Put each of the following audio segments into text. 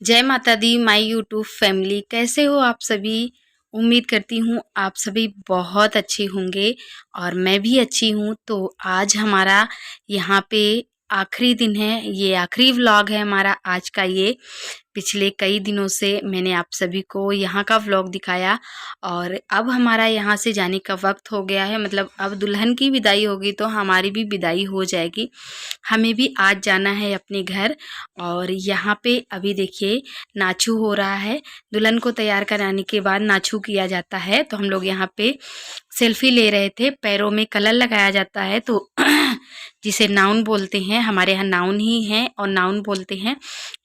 जय माता दी my YouTube family, कैसे हो आप सभी। उम्मीद करती हूँ आप सभी बहुत अच्छे होंगे और मैं भी अच्छी हूँ। तो आज हमारा यहाँ पे आखिरी दिन है, ये आखिरी व्लॉग है हमारा आज का। ये पिछले कई दिनों से मैंने आप सभी को यहाँ का व्लॉग दिखाया और अब हमारा यहाँ से जाने का वक्त हो गया है। मतलब अब दुल्हन की विदाई होगी तो हमारी भी विदाई हो जाएगी। हमें भी आज जाना है अपने घर। और यहाँ पे अभी देखिए नाचू हो रहा है। दुल्हन को तैयार कराने के बाद नाचू किया जाता है। तो हम लोग यहाँ पे सेल्फी ले रहे थे। पैरों में कलर लगाया जाता है तो जिसे नाउन बोलते हैं, हमारे यहाँ नाउन ही है और नाउन बोलते हैं।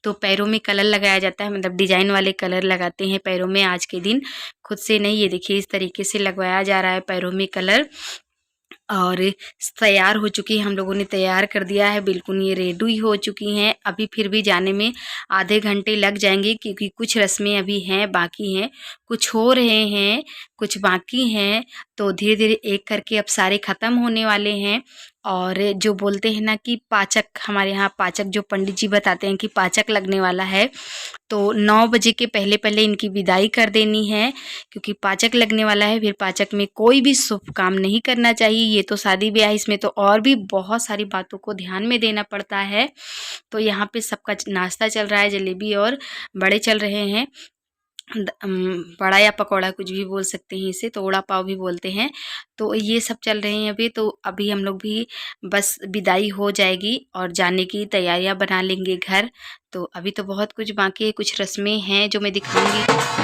तो पैरों में कलर लगाया जाता है, मतलब डिजाइन वाले कलर लगाते हैं पैरों में आज के दिन। खुद से नहीं, ये देखिए इस तरीके से लगवाया जा रहा है पैरों में कलर। और तैयार हो चुकी है, हम लोगों ने तैयार कर दिया है, बिल्कुल ये रेडी हो चुकी हैं। अभी फिर भी जाने में आधे घंटे लग जाएंगे क्योंकि कुछ रस्में अभी हैं, बाकी हैं, कुछ हो रहे हैं, कुछ बाकी हैं। तो धीरे धीरे एक करके अब सारे ख़त्म होने वाले हैं। और जो बोलते हैं ना कि पाचक, हमारे यहाँ पाचक जो पंडित जी बताते हैं कि पाचक लगने वाला है, तो 9 बजे के पहले पहले इनकी विदाई कर देनी है क्योंकि पाचक लगने वाला है। फिर पाचक में कोई भी शुभ काम नहीं करना चाहिए। ये तो शादी ब्याह, इसमें तो और भी बहुत सारी बातों को ध्यान में देना पड़ता है। तो यहाँ पे सबका नाश्ता चल रहा है, जलेबी और बड़े चल रहे हैं। बड़ा या पकौड़ा कुछ भी बोल सकते हैं इसे, तो वड़ा पाव भी बोलते हैं। तो ये सब चल रहे हैं अभी। तो अभी हम लोग भी बस विदाई हो जाएगी और जाने की तैयारियां बना लेंगे घर। तो अभी तो बहुत कुछ बाकी है, कुछ रस्में हैं जो मैं दिखाऊंगी।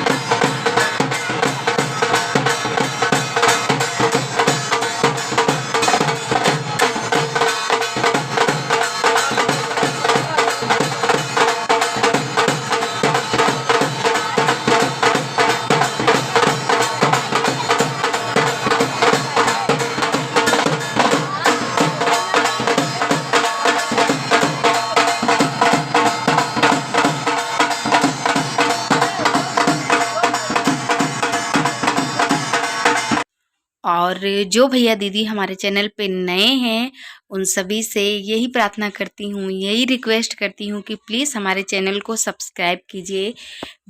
और जो भैया दीदी हमारे चैनल पे नए हैं उन सभी से यही प्रार्थना करती हूँ, यही रिक्वेस्ट करती हूँ कि प्लीज़ हमारे चैनल को सब्सक्राइब कीजिए,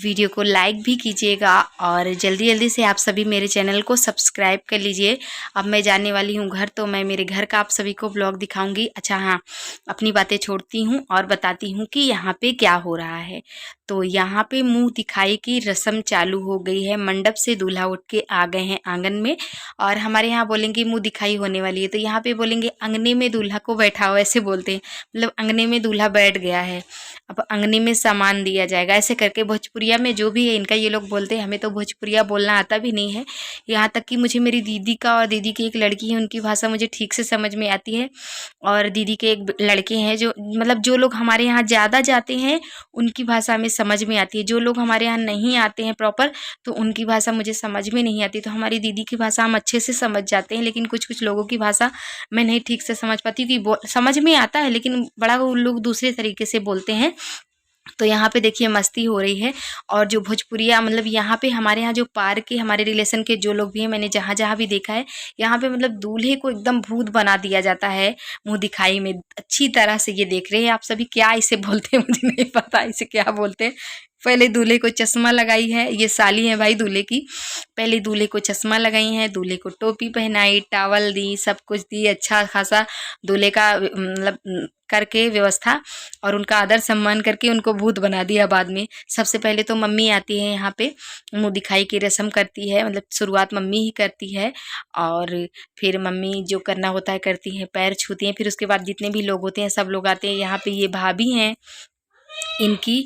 वीडियो को लाइक भी कीजिएगा और जल्दी जल्दी से आप सभी मेरे चैनल को सब्सक्राइब कर लीजिए। अब मैं जाने वाली हूँ घर, तो मैं मेरे घर का आप सभी को ब्लॉग दिखाऊंगी। अच्छा हाँ, अपनी बातें छोड़ती हूँ और बताती हूँ कि यहाँ पे क्या हो रहा है। तो यहाँ पे मुँह दिखाई की रस्म चालू हो गई है। मंडप से दूल्हा उठ के आ गए हैं आंगन में। और हमारे यहाँ बोलेंगे मुँह दिखाई होने वाली है, तो यहाँ पे बोलेंगे अंगने में दूल्हा को बैठाओ, ऐसे बोलते हैं। मतलब अंगने में दूल्हा बैठ गया है, अब अंगने में सामान दिया जाएगा, ऐसे करके भोजपुरिया में जो भी है इनका ये लोग बोलते हैं। हमें तो भोजपुरिया बोलना आता भी नहीं है। यहाँ तक कि मुझे मेरी दीदी का और दीदी की एक लड़की है, उनकी भाषा मुझे ठीक से समझ में आती है। और दीदी के एक लड़के हैं जो, मतलब जो लोग हमारे यहाँ ज़्यादा जाते हैं उनकी भाषा में समझ में आती है। जो लोग हमारे यहाँ नहीं आते हैं प्रॉपर, तो उनकी भाषा मुझे समझ में नहीं आती। तो हमारी दीदी की भाषा हम अच्छे से समझ जाते हैं, लेकिन कुछ कुछ लोगों की भाषा मैं नहीं ठीक से समझ पाती, क्योंकि समझ में आता है लेकिन बड़ा वो लोग दूसरे तरीके से बोलते हैं। तो यहाँ पे देखिए मस्ती हो रही है। और जो भोजपुरिया, मतलब यहाँ पे हमारे यहाँ जो पार के हमारे रिलेशन के जो लोग भी हैं, मैंने जहाँ जहाँ भी देखा है, यहाँ पे मतलब दूल्हे को एकदम भूत बना दिया जाता है मुँह दिखाई में। अच्छी तरह से ये देख रहे हैं आप सभी, क्या इसे बोलते हैं मुझे नहीं पता इसे क्या बोलते हैं। पहले दूल्हे को चश्मा लगाई है, ये साली है भाई दूल्हे की। पहले दूल्हे को चश्मा लगाई है, दूल्हे को टोपी पहनाई, टावल दी, सब कुछ दी, अच्छा खासा दूल्हे का मतलब करके व्यवस्था और उनका आदर सम्मान करके उनको भूत बना दिया बाद में। सबसे पहले तो मम्मी आती है यहाँ पे, मुँह दिखाई की रस्म करती है, मतलब शुरुआत मम्मी ही करती है। और फिर मम्मी जो करना होता है करती हैं, पैर छूती हैं। फिर उसके बाद जितने भी लोग होते हैं सब लोग आते हैं। यहाँ पे ये भाभी हैं इनकी,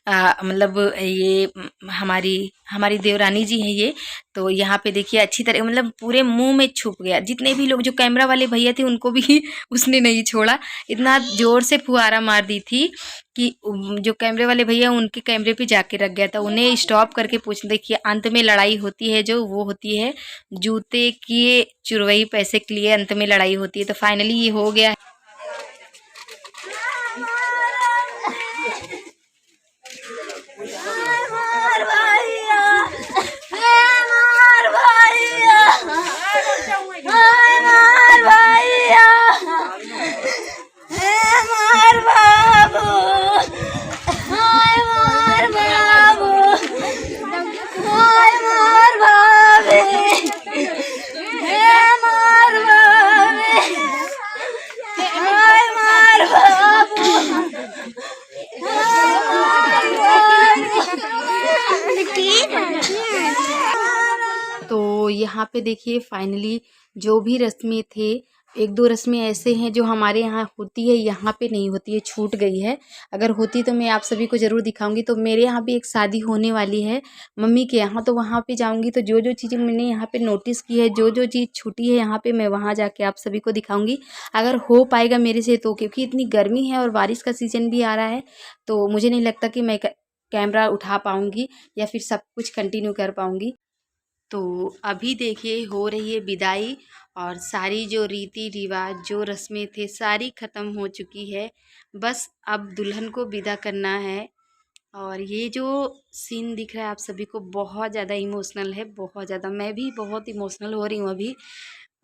मतलब ये हमारी हमारी देवरानी जी हैं ये। तो यहाँ पे देखिए अच्छी तरह, मतलब पूरे मुंह में छुप गया। जितने भी लोग, जो कैमरा वाले भैया थे उनको भी उसने नहीं छोड़ा, इतना ज़ोर से फुहारा मार दी थी कि जो कैमरे वाले भैया उनके कैमरे पे जाके रख गया था। उन्हें स्टॉप करके पूछ, देखिए अंत में लड़ाई होती है, जो वो होती है जूते की चुरवई पैसे के लिए अंत में लड़ाई होती है। तो फाइनली ये हो गया है। यहाँ पे देखिए फाइनली जो भी रस्में थे, एक दो रस्में ऐसे हैं जो हमारे यहाँ होती है, यहाँ पे नहीं होती है, छूट गई है। अगर होती तो मैं आप सभी को ज़रूर दिखाऊंगी। तो मेरे यहाँ भी एक शादी होने वाली है मम्मी के यहाँ, तो वहाँ पे जाऊंगी तो जो जो चीज़ें मैंने यहाँ पे नोटिस की है, जो जो चीज़ छूटी है यहाँ पे, मैं वहाँ जाके आप सभी को दिखाऊंगी अगर हो पाएगा मेरे से तो। क्योंकि इतनी गर्मी है और बारिश का सीज़न भी आ रहा है, तो मुझे नहीं लगता कि मैं कैमरा उठा पाऊंगी या फिर सब कुछ कंटिन्यू कर पाऊंगी। तो अभी देखिए हो रही है विदाई, और सारी जो रीति रिवाज जो रस्में थे सारी ख़त्म हो चुकी है। बस अब दुल्हन को विदा करना है। और ये जो सीन दिख रहा है आप सभी को बहुत ज़्यादा इमोशनल है, बहुत ज़्यादा। मैं भी बहुत इमोशनल हो रही हूँ अभी।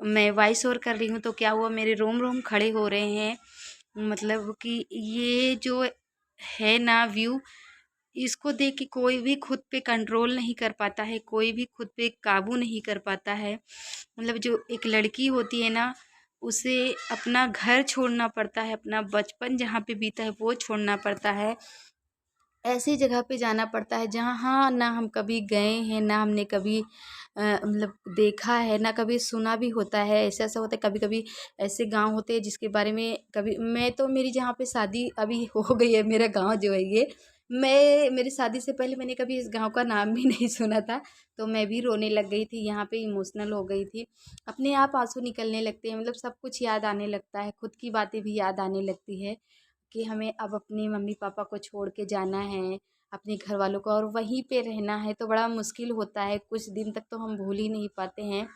मैं वॉइस ओवर कर रही हूँ तो क्या हुआ, मेरे रोम रोम खड़े हो रहे हैं। मतलब कि ये जो है ना व्यू, इसको देख के कोई भी खुद पे कंट्रोल नहीं कर पाता है, कोई भी खुद पे काबू नहीं कर पाता है। मतलब जो एक लड़की होती है ना, उसे अपना घर छोड़ना पड़ता है, अपना बचपन जहाँ पे बीता है वो छोड़ना पड़ता है, ऐसी जगह पे जाना पड़ता है जहाँ हाँ ना हम कभी गए हैं, ना हमने कभी मतलब देखा है, ना कभी सुना भी होता है। ऐसा ऐसा होता है, कभी कभी ऐसे गांव होते हैं जिसके बारे में कभी, मैं तो मेरी जहाँ पे शादी अभी हो गई है, मेरा गांव जो है ये, मैं मेरी शादी से पहले मैंने कभी इस गांव का नाम भी नहीं सुना था। तो मैं भी रोने लग गई थी यहाँ पे, इमोशनल हो गई थी। अपने आप आंसू निकलने लगते हैं, मतलब सब कुछ याद आने लगता है, खुद की बातें भी याद आने लगती है कि हमें अब अपने मम्मी पापा को छोड़ के जाना है, अपने घर वालों को, और वहीं पे रहना है। तो बड़ा मुश्किल होता है, कुछ दिन तक तो हम भूल ही नहीं पाते हैं।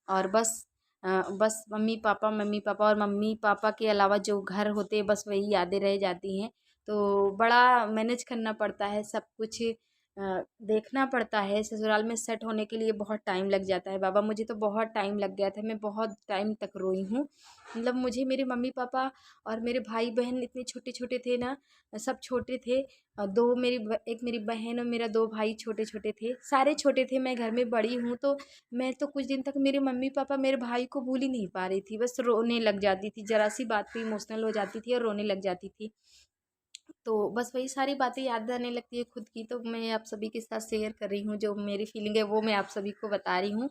और बस मम्मी पापा और मम्मी पापा के अलावा जो घर होते हैं बस वही यादें रह जाती हैं। तो बड़ा मैनेज करना पड़ता है सब कुछ, देखना पड़ता है। ससुराल में सेट होने के लिए बहुत टाइम लग जाता है बाबा, मुझे तो बहुत टाइम लग गया था, मैं बहुत टाइम तक रोई हूँ। मतलब मुझे मेरे मम्मी पापा और मेरे भाई बहन इतने छोटे छोटे थे ना, सब छोटे थे। दो एक मेरी बहन और मेरा दो भाई छोटे छोटे थे, सारे छोटे थे, मैं घर में बड़ी हूँ। तो मैं तो कुछ दिन तक मेरे मम्मी पापा मेरे भाई को भूल ही नहीं पा रही थी, बस रोने लग जाती थी, ज़रा सी बात पे इमोशनल हो जाती थी और रोने लग जाती थी। तो बस वही सारी बातें याद आने लगती है खुद की। तो मैं आप सभी के साथ शेयर कर रही हूँ, जो मेरी फीलिंग है वो मैं आप सभी को बता रही हूँ।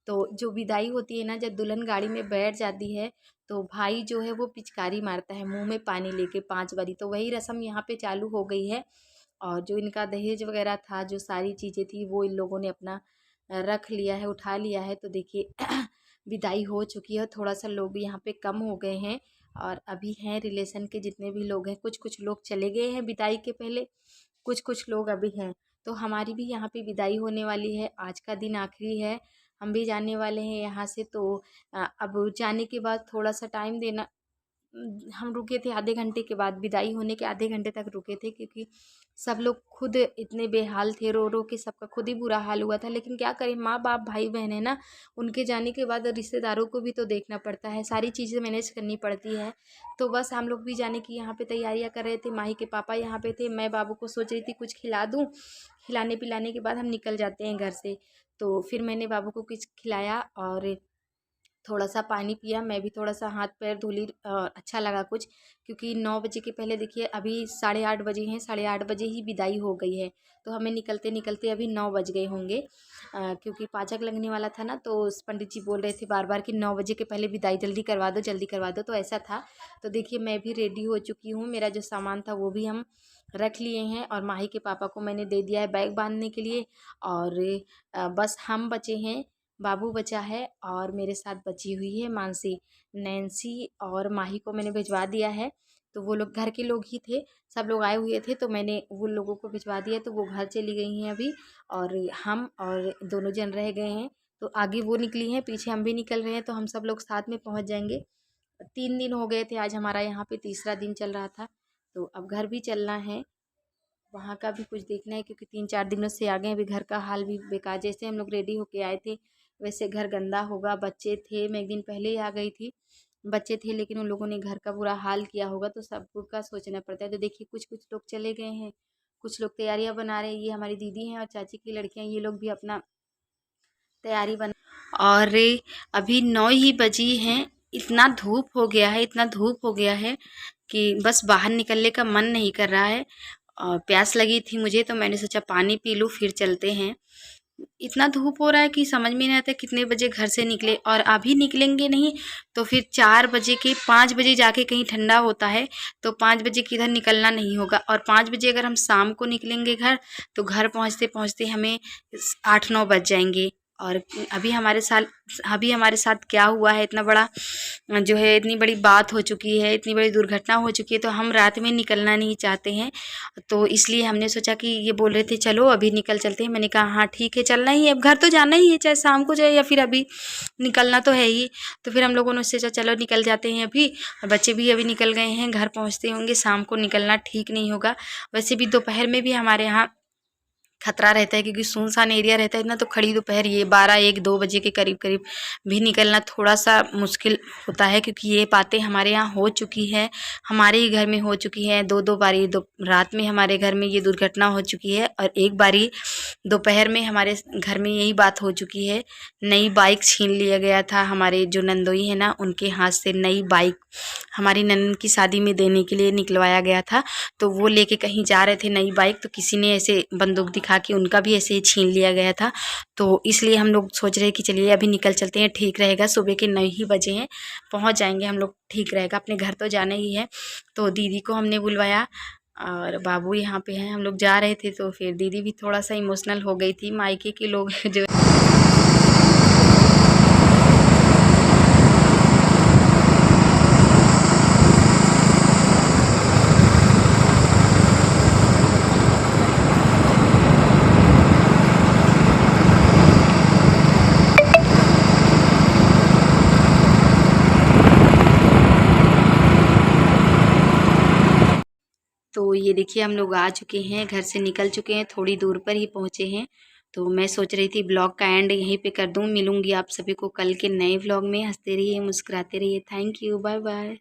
तो जो विदाई होती है ना, जब दुल्हन गाड़ी में बैठ जाती है तो भाई जो है वो पिचकारी मारता है मुंह में पानी लेके 5 बारी। तो वही रस्म यहाँ पे चालू हो गई है। और जो इनका दहेज वगैरह था, जो सारी चीज़ें थी, वो इन लोगों ने अपना रख लिया है, उठा लिया है। तो देखिए विदाई हो चुकी है, थोड़ा सा लोग यहाँ पे कम हो गए हैं। और अभी हैं रिलेशन के जितने भी लोग हैं, कुछ कुछ लोग चले गए हैं विदाई के पहले, कुछ कुछ लोग अभी हैं। तो हमारी भी यहाँ पे विदाई होने वाली है, आज का दिन आखिरी है, हम भी जाने वाले हैं यहाँ से। तो अब जाने के बाद थोड़ा सा टाइम देना, हम रुके थे आधे घंटे के बाद, विदाई होने के आधे घंटे तक रुके थे, क्योंकि सब लोग खुद इतने बेहाल थे, रो रो के सबका खुद ही बुरा हाल हुआ था। लेकिन क्या करें, माँ बाप भाई बहन है ना, उनके जाने के बाद रिश्तेदारों को भी तो देखना पड़ता है, सारी चीज़ें मैनेज करनी पड़ती है। तो बस हम लोग भी जाने की यहाँ पे तैयारियाँ कर रहे थे, माही के पापा यहाँ पे थे, मैं बाबू को सोच रही थी कुछ खिला दूँ, खिलाने पिलाने के बाद हम निकल जाते हैं घर से। तो फिर मैंने बाबू को कुछ खिलाया और थोड़ा सा पानी पिया, मैं भी थोड़ा सा हाथ पैर धो ली, अच्छा लगा कुछ। क्योंकि 9 बजे के पहले देखिए अभी 8:30 बजे हैं, 8:30 बजे ही विदाई हो गई है। तो हमें निकलते निकलते अभी 9 बज गए होंगे, क्योंकि पाचक लगने वाला था ना, तो पंडित जी बोल रहे थे बार बार कि 9 बजे के पहले विदाई जल्दी करवा दो, जल्दी करवा दो। तो ऐसा था। तो देखिए मैं भी रेडी हो चुकी हूँ, मेरा जो सामान था वो भी हम रख लिए हैं, और माही के पापा को मैंने दे दिया है बैग बांधने के लिए। और बस हम बचे हैं, बाबू बचा है, और मेरे साथ बची हुई है मानसी, नैन्सी और माही को मैंने भिजवा दिया है। तो वो लोग घर के लोग ही थे, सब लोग आए हुए थे, तो मैंने वो लोगों को भिजवा दिया, तो वो घर चली गई हैं अभी। और हम और दोनों जन रह गए हैं। तो आगे वो निकली हैं, पीछे हम भी निकल रहे हैं, तो हम सब लोग साथ में पहुंच जाएंगे। 3 दिन हो गए थे, आज हमारा यहाँ पे तीसरा दिन चल रहा था। तो अब घर भी चलना है, वहाँ का भी कुछ देखना है, क्योंकि 3-4 दिनों से आ गए हैं। अभी घर का हाल भी बेकार, जैसे हम लोग रेडी होके आए थे वैसे घर गंदा होगा। बच्चे थे, मैं एक दिन पहले ही आ गई थी, बच्चे थे, लेकिन उन लोगों ने घर का बुरा हाल किया होगा, तो सबका सोचना पड़ता है। तो देखिए कुछ कुछ लोग चले गए हैं, कुछ लोग तैयारियां बना रहे हैं। ये हमारी दीदी हैं और चाची की लड़कियां, ये लोग भी अपना तैयारी बना। और अभी 9 ही बजी हैं, इतना धूप हो गया है, इतना धूप हो गया है कि बस बाहर निकलने का मन नहीं कर रहा है। और प्यास लगी थी मुझे, तो मैंने सोचा पानी पी लूँ फिर चलते हैं। इतना धूप हो रहा है कि समझ में नहीं आता कितने बजे घर से निकले, और अभी निकलेंगे नहीं तो फिर 4 बजे के 5 बजे जाके कहीं ठंडा होता है, तो 5 बजे किधर निकलना नहीं होगा। और 5 बजे अगर हम शाम को निकलेंगे घर, तो घर पहुँचते पहुँचते हमें 8-9 बज जाएंगे। और अभी हमारे साथ क्या हुआ है, इतना बड़ा जो है, इतनी बड़ी बात हो चुकी है, इतनी बड़ी दुर्घटना हो चुकी है, तो हम रात में निकलना नहीं चाहते हैं। तो इसलिए हमने सोचा कि ये बोल रहे थे चलो अभी निकल चलते हैं। मैंने कहा हाँ ठीक है, चलना ही है, अब घर तो जाना ही है, चाहे शाम को जाए या फिर अभी निकलना तो है ही। तो फिर हम लोगों ने सोचा चलो निकल जाते हैं अभी, और बच्चे भी अभी निकल गए हैं, घर पहुँचते होंगे, शाम को निकलना ठीक नहीं होगा। वैसे भी दोपहर में भी हमारे यहाँ खतरा रहता है, क्योंकि सुनसान एरिया रहता है। इतना तो खड़ी दोपहर ये 12-1-2 बजे के करीब करीब भी निकलना थोड़ा सा मुश्किल होता है, क्योंकि ये बातें हमारे यहाँ हो चुकी है, हमारे ही घर में हो चुकी है। 2-2 बारी रात में हमारे घर में ये दुर्घटना हो चुकी है, और एक बारी दोपहर में हमारे घर में यही बात हो चुकी है। नई बाइक छीन लिया गया था, हमारे जो नंदोई है ना, उनके हाथ से नई बाइक हमारी ननद की शादी में देने के लिए निकलवाया गया था। तो वो लेके कहीं जा रहे थे नई बाइक, तो किसी ने ऐसे बंदूक दिखा के उनका भी ऐसे ही छीन लिया गया था। तो इसलिए हम लोग सोच रहे हैं कि चलिए अभी निकल चलते हैं, ठीक रहेगा, सुबह के 9 ही बजे हैं, पहुंच जाएंगे हम लोग, ठीक रहेगा, अपने घर तो जाना ही है। तो दीदी को हमने बुलवाया, और बाबू यहाँ पे हैं। हम लोग जा रहे थे तो फिर दीदी भी थोड़ा सा इमोशनल हो गई थी, मायके के लोग जो तो ये देखिए हम लोग आ चुके हैं, घर से निकल चुके हैं, थोड़ी दूर पर ही पहुँचे हैं। तो मैं सोच रही थी ब्लॉग का एंड यहीं पे कर दूँ। मिलूँगी आप सभी को कल के नए व्लॉग में। हंसते रहिए, मुस्कुराते रहिए। Thank you, bye bye.